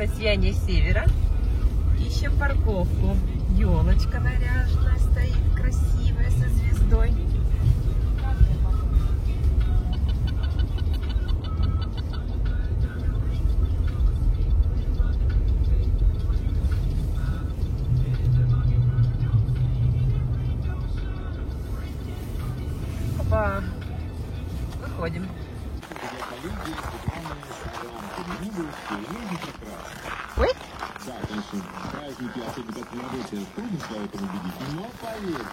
на Сияние Севера. Ищем парковку. Елочка наряженная стоит, красивая, со звездой. Опа. Выходим. Ой? Да, конечно, праздники, особенно как на работе, трудно в этом убедить, но поверьте,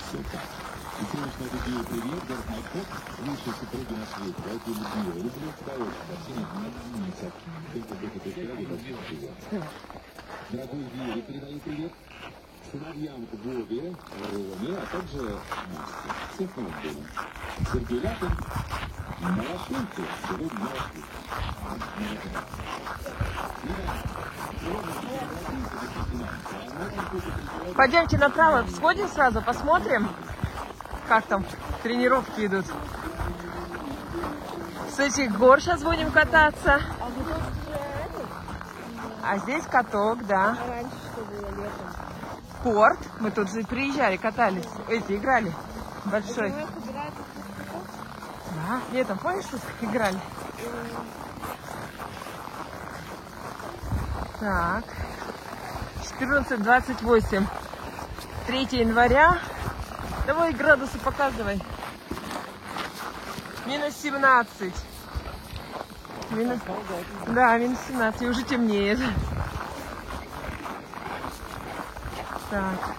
все так. И, конечно, такие привет, город Майкоп, лучшие супруги на свете. Давайте люблю его. Люблю тебя очень, во всем объединиться. Только бы это пирог, это привет. Дорогой Вилли, передаю привет сыновьям Вове, Роме, а также Насте. Всех вам было. Сергей Ляпин, Малашенко, сегодня Малашенко. Пойдемте направо, сходим сразу, посмотрим, как там тренировки идут. С этих гор сейчас будем кататься. А здесь каток, да. А раньше что было летом? Порт. Мы тут же приезжали, катались. Эти играли. Большой. Да, летом, помнишь, что играли? Так. 14:28. 3 января. Давай градусы показывай. Минус 17. Да, минус 17. И уже темнеет. Так.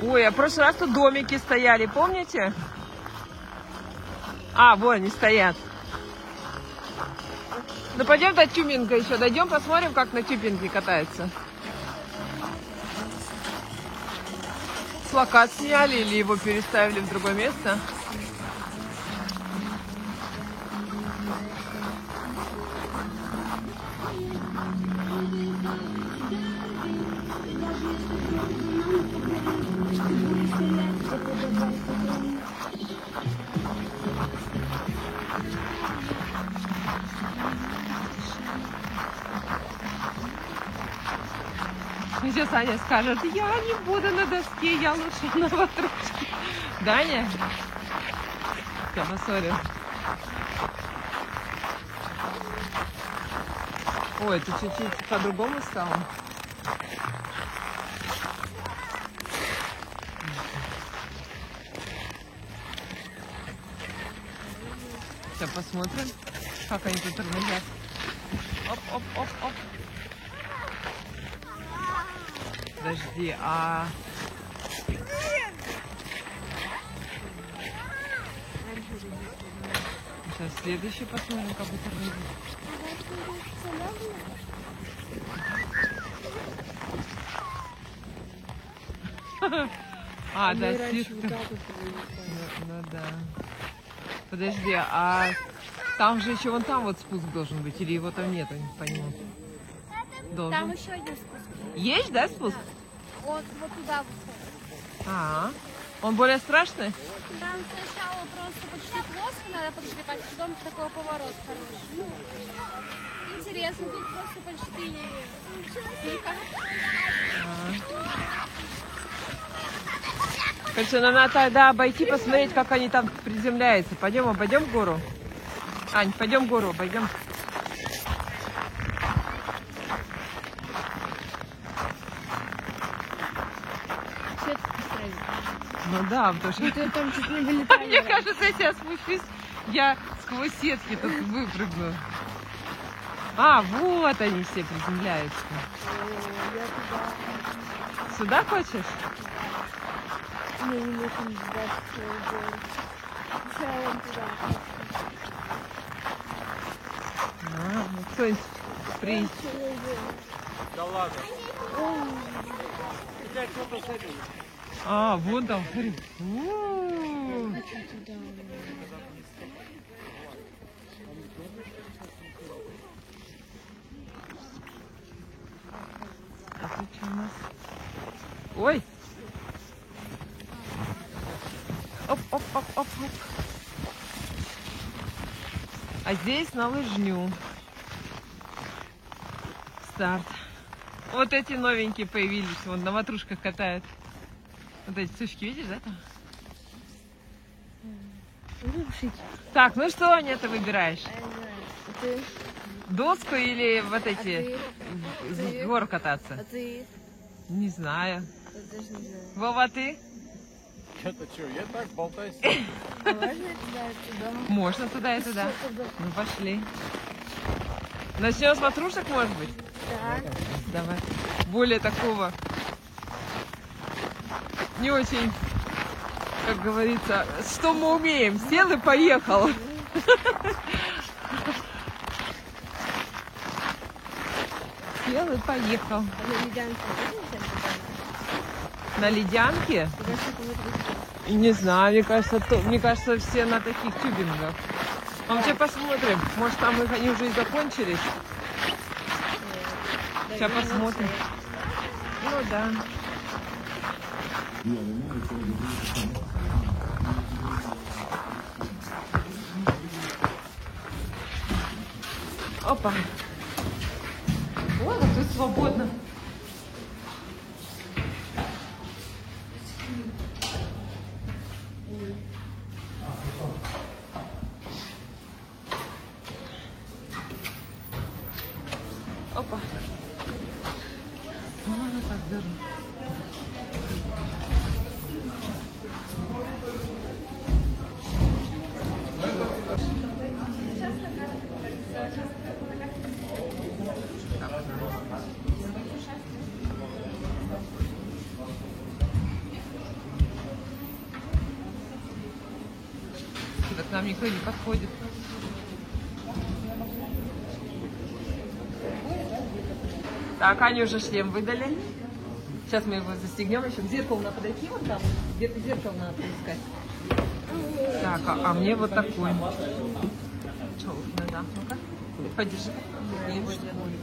Ой, а в прошлый раз тут домики стояли, помните? А, вон они стоят. Ну пойдем до тюбинга еще. Дойдем, посмотрим, как на тюбинге катается. Плакат сняли или его переставили в другое место? Сейчас Аня скажет, я не буду на доске, я лучше на ватрушке. Да, Аня? Я посмотрю. Ой, это чуть-чуть по-другому стало. Сейчас посмотрим, как они тут тормозят. Оп-оп-оп-оп. Подожди, а... Сейчас следующий посмотрим, как это выглядит. А, да, слишком. Ну да. Подожди, а там же еще вон там вот спуск должен быть, или его там нет, по нему? Должен. Там еще один спуск. Есть, да, спуск? Вот туда вот. А, он более страшный? Там сначала просто почти плоско, надо подшипать, потом такой поворот хороший. Интересно, тут просто почти тихо. Короче, нам надо тогда обойти, посмотреть, как они там приземляются. Пойдем, обойдем гору? Ань, пойдем гору, обойдем. Ну да, потому что... Там чуть не вылетали. Мне кажется, если я спущусь, я сквозь сетки тут выпрыгну. А, вот они все приземляются. Сюда хочешь? Не можем сдать туда. Ну кто-нибудь приедет. Да ладно. А, вон там, смотри. Ой! Оп, оп, оп, оп, оп. А здесь на лыжню. Старт. Вот эти новенькие появились. Вон на ватрушках катают. Вот эти сучки, видишь, да? Там? Так, ну что, Аня, ты выбираешь? Ты? Доску или вот эти ты? с гор кататься? А ты? Не знаю. Я даже не знаю. Вова, ты? Это что, я так болтаюсь? Можно я туда? Можно туда и туда. Что туда? Ну пошли. Начнем с ватрушек, может быть? Да. Давай. Более такого не очень, как говорится, что мы умеем. Сел и поехал. Сел и поехал. А на ледянке можно На ледянке? Туда что-то вот выйти. Не знаю, мне кажется, все на таких тюбингах. А вообще посмотрим. Может, там они уже и закончились. Сейчас посмотрим. Ну да. Опа. Ой, как тут свободно. Опа. Ну, так здорово. Да к нам никто не подходит. Так, Ане уже шлем выдали. Сейчас мы его застегнем еще. К зеркалу надо подойти, вот там. Зеркало надо поискать. Так, а мне вот такой. Что, да, ну-ка. Подержи. Я его посмотрим.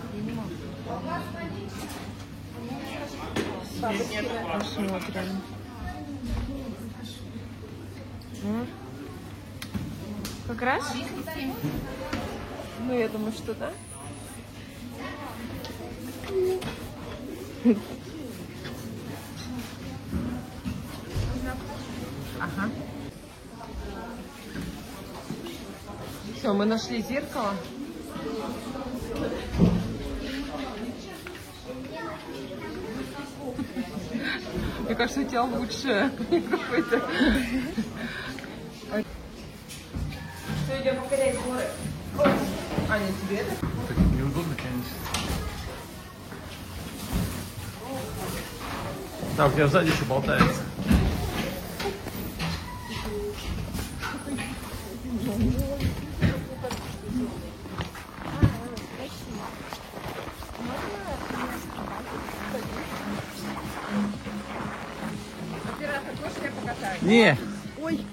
Как раз? Ну, я думаю, что да. Ага. Все, мы нашли зеркало. Мне кажется, у тебя лучше какой-то. Все, идем покорять горы. Аня, тебе это? Так неудобно, конечно. Так, у тебя сзади еще болтается. Оператор, хочешь, я покатаю? Не. Ой.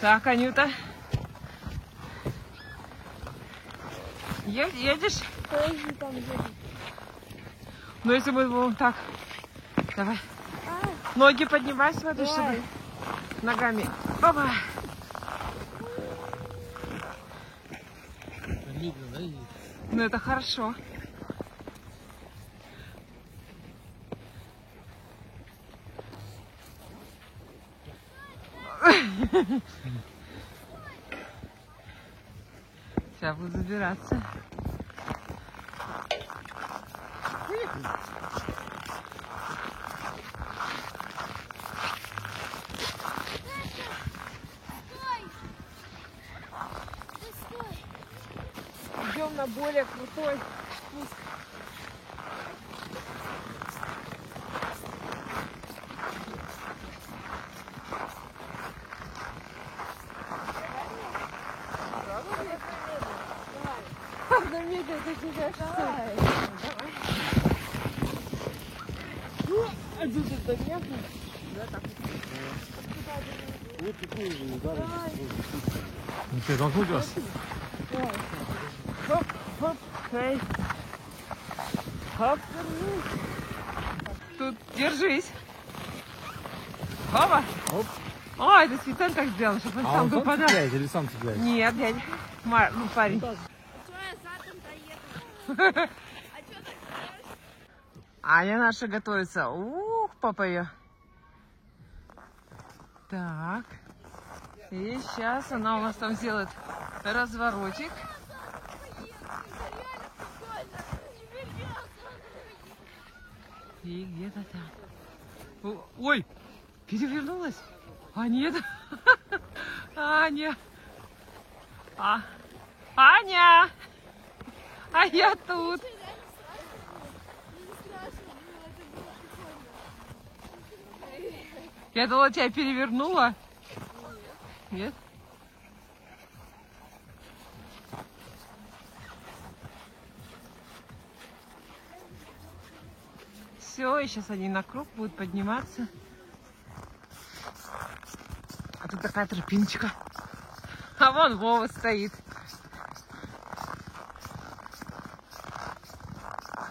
Так, Анюта. Едешь? Позже там едет. Ну, если мы будем так. Давай. Ноги поднимай, смотри, Давай. чтобы ногами. Опа. Видно, да? Ну, это хорошо. Сейчас буду забираться. Идем на более крутой спуск. Ну ты заблудилась? Хоп, хоп, эй. Хоп. Тут держись. Хоба. Оп. О, это Светлана так сделала, чтобы он А сам он сам выпадал. цепляет или сам цепляет? Нет, дядя. Ну, парень. Что я задом доеду? А что так делаешь? Аня наша готовится. Ух, папа ее. Так. И сейчас она у нас там сделает разворотик. И где-то там. Ой, перевернулась. А нет. Аня. Аня. А я тут. Я думала, тебя перевернула. Нет? Все, и сейчас они на круг будут подниматься. А тут такая тропиночка. А вон Вова стоит.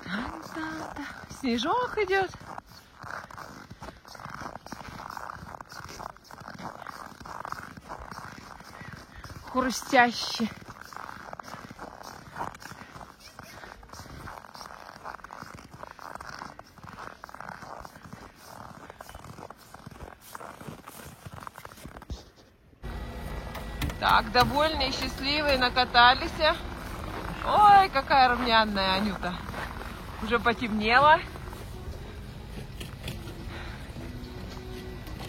Та-та-та. Снежок идет. Хрустяще. Так, довольные, счастливые, накатались. Ой, какая румяная Анюта. Уже потемнело.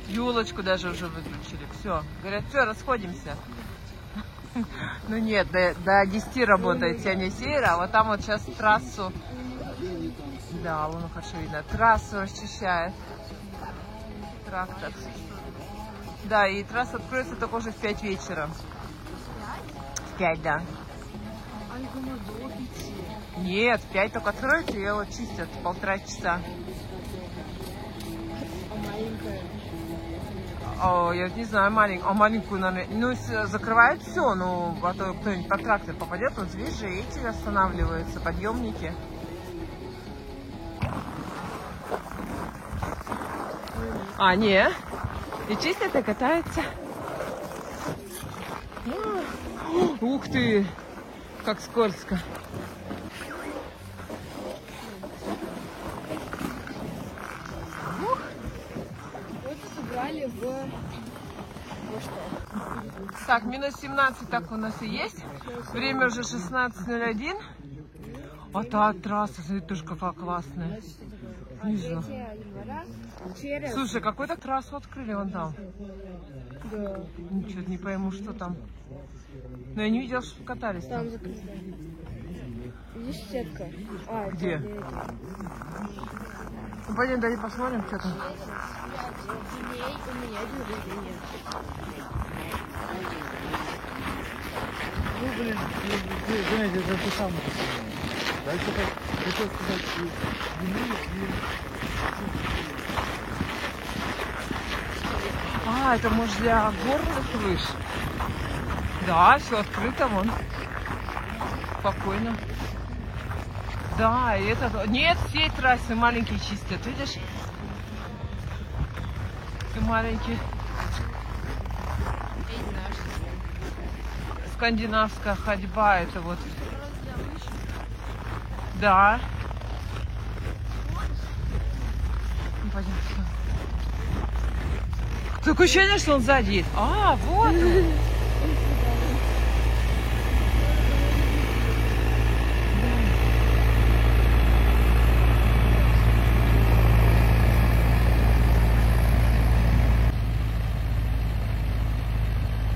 Юлочку даже уже выключили. Все. Говорят, все, расходимся. Ну нет, до 10 работает тяня севера, а вот там вот сейчас трассу. Да, вон хорошо видно. Трассу расчищает трактор. Да, и трасса откроется только уже в 5 вечера. В 5, да. Нет, в 5 только откроется, ее вот чистят 1,5 часа. О, я не знаю, маленькую. А маленькую, наверное, ну, закрывают все, ну, а то кто-нибудь под трактор попадет, вот видишь же, эти останавливаются, подъемники. А, не. И чистят, и катаются. Ух ты, как скользко. Так, минус 17 так у нас и есть. Время уже 16:01. А та трасса, смотри, тоже какая классная. Внизу. Слушай, какую-то трассу открыли вон там. Да. Ничего не пойму, что там. Но я не видела, что катались там. Там закрыто. Видишь сетка? А, Где? это Ну, пойдем, дай посмотрим, что там. у меня дюрей нет. Ну, блин, знаете, это то самое. Дальше хотел сказать, А, это может для горных лыж. Да, все открыто вон. Спокойно. Да, и это... Нет, всей трассы маленькие чистят, видишь? И маленькие. Скандинавская ходьба, это вот. Да. Ну, пойдем. Такое ощущение, что он сзади едет. А, вот он.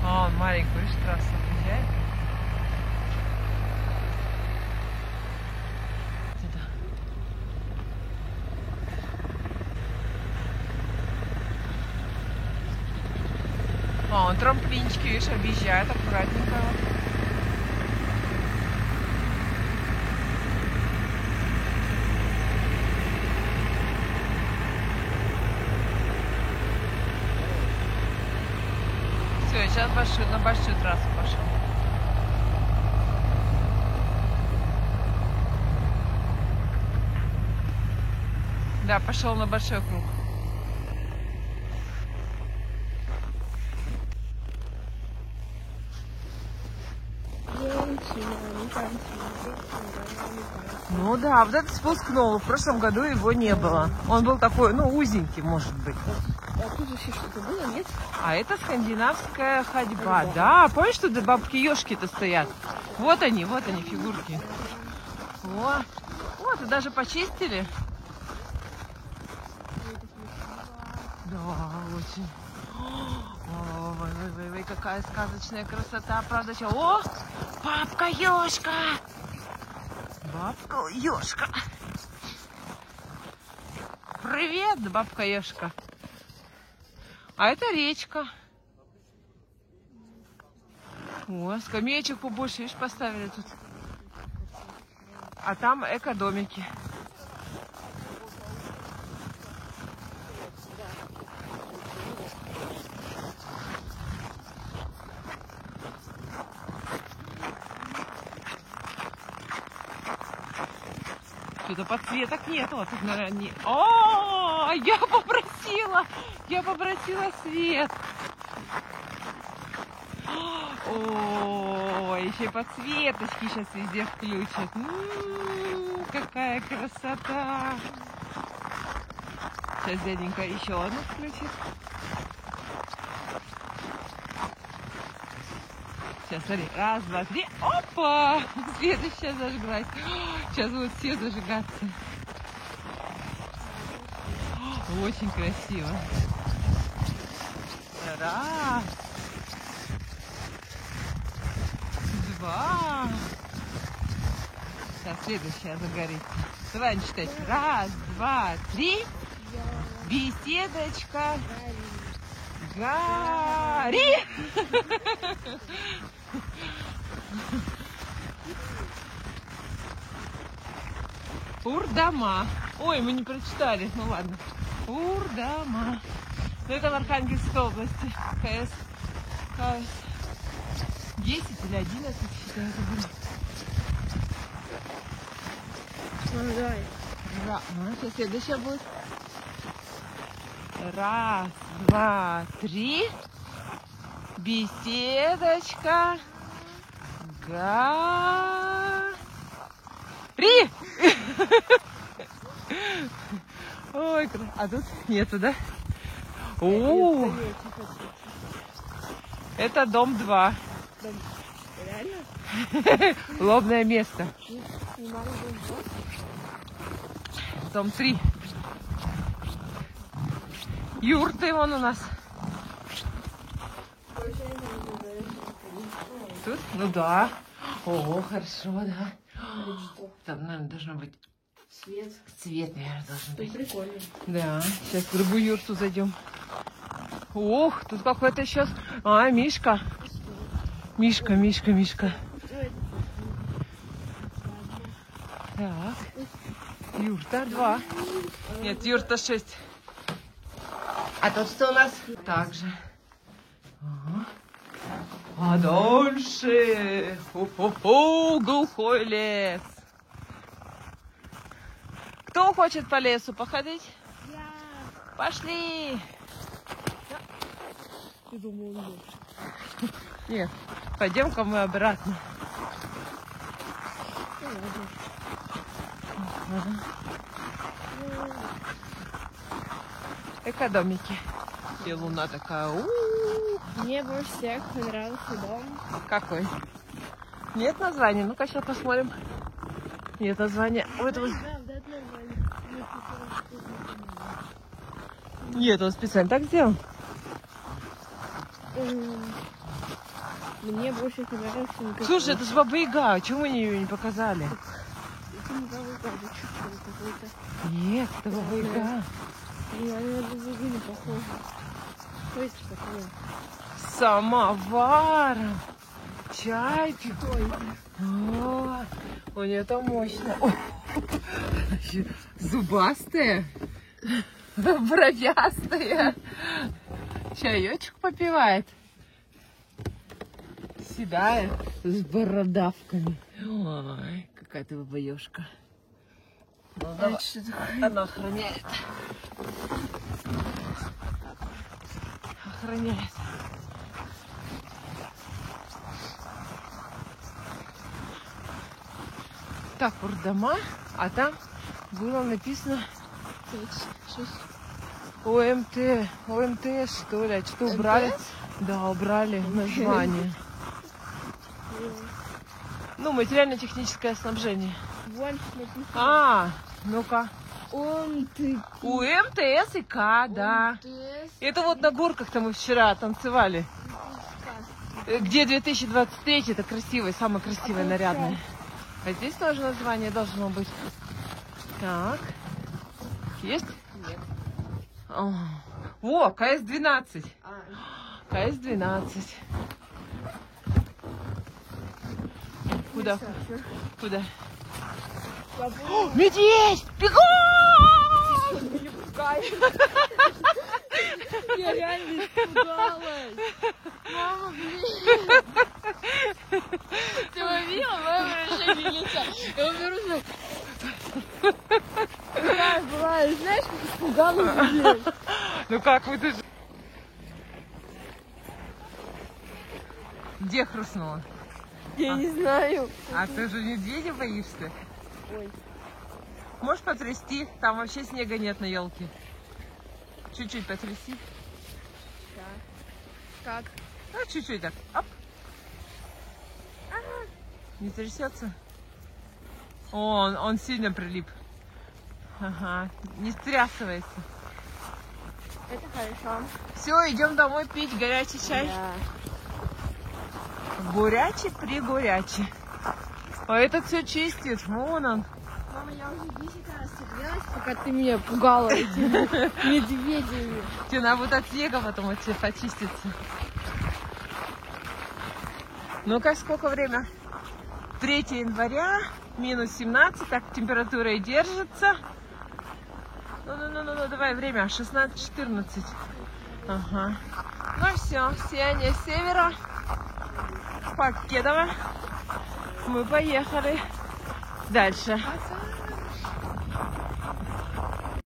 А, он маленькую трассу приезжает. Сюда. А, он трамплинчики, видишь, объезжает аккуратненько. сейчас на большую трассу пошел. Да, пошел на большой круг. Ну да, вот этот спуск новый. В прошлом году его не было. Он был такой, ну, узенький, может быть. А тут еще что-то было, нет? А это скандинавская ходьба. Да, помнишь, тут бабки-ешки-то стоят? Вот они, фигурки. Вот, вот, и даже почистили. Да, очень. Ой, какая сказочная красота, правда? О, бабка-ешка! Бабка-ешка! Привет, бабка-ешка! А это речка. О, скамеечек побольше, видишь, поставили тут. А там эко-домики. Что-то подсветок нету. Вот тут, наверное, не... О, я попросила свет. О, еще и подсветочки сейчас везде включат. Какая красота. Сейчас дяденька еще одну включит. Сейчас, смотри, раз, два, три, опа! Следующая зажглась. Сейчас будут все зажигаться. Очень красиво. Раз. Два. Сейчас следующая загорится. Давай читать. Раз, два, три. Беседочка. Гори! Урдама. Ой, мы не прочитали. Ну ладно. Урдама. Ну, это в Архангельской области. КС. 10 или 11, считаю, это было. Ну, давай. Сейчас следующая будет. Раз, два, три. Беседочка. Гори! Ой, а тут нету, да? О, это дом 2. Реально? Лобное место. Дом 3. Юрты вон у нас. Тут? Ну да. О, хорошо, да. Там, наверное, должно быть Свет. Цвет, наверное, должен быть. Прикольно. Да. Сейчас в другую юрту зайдем. Ох, тут какой-то сейчас... А, Мишка. Мишка. Так. Юрта 2. Нет, юрта 6. А тут что у нас? Также. Ага. А дальше. Ху-ху-ху, глухой лес. Кто хочет по лесу походить? Я. Пошли. Ты думал, Нет, пойдем-ка мы обратно. Эко-домики. И луна такая. Мне больше всех понравился дом. Какой? Нет названия? Ну-ка, сейчас посмотрим. Нет названия. Вот. Нет, он специально так сделал. Мне больше понравился. Слушай, это же Баба-Яга. Чего мы ее не показали? Это не Баба-Яга, это чучело какое-то. Нет, это Баба-Яга. Они на Баба-Ягу не похожи. Что это такое? Самоваром. Чай пьет. О, у нее это мощно. О, зубастая, бровястая. Чаечек попивает. седая, с бородавками. Ой, какая ты бабаёшка. Ну, давай. Она охраняет. Охраняет. Так, вот дома, а там было написано ОМТ, что ли, а что убрали? Да, убрали название. Ну, материально-техническое снабжение. Вон написано. А, ну-ка. ОМТ. УМТС и К, да. Это вот на горках-то мы вчера танцевали. Где 2023, это красивое, самое красивое, нарядное. А здесь тоже название должно быть. Так. Есть? Нет. О, КС-12. КС-12. Куда? Куда? О, медведь! Бегом! Я реально испугалась. Мама, блин. Ты его видела? Мое выражение лица. Я беру, я была, знаешь, как испугалась, блин. Ну как вы тут? Где хрустнула? Я не знаю. А ты же медведя боишься? Ой. Можешь потрясти? Там вообще снега нет на елке. Чуть-чуть потрясти. Как? Ну, чуть-чуть так. Оп. Не трясется? О, он сильно прилип. Ага, не стрясывается. Это хорошо. Все, идем домой пить горячий чай. Да. Горячий, пригорячий. А этот все чистит. Вон он. Мама, я уже 10 раз согрелась, пока ты меня пугала этими медведями. Тебе надо будет от снега потом от тебя почиститься. Ну-ка, сколько время? 3 января, минус 17, так температура и держится. Ну, давай время, 16:14. Ага. Ну все, сияние севера, Покедово. Мы поехали дальше.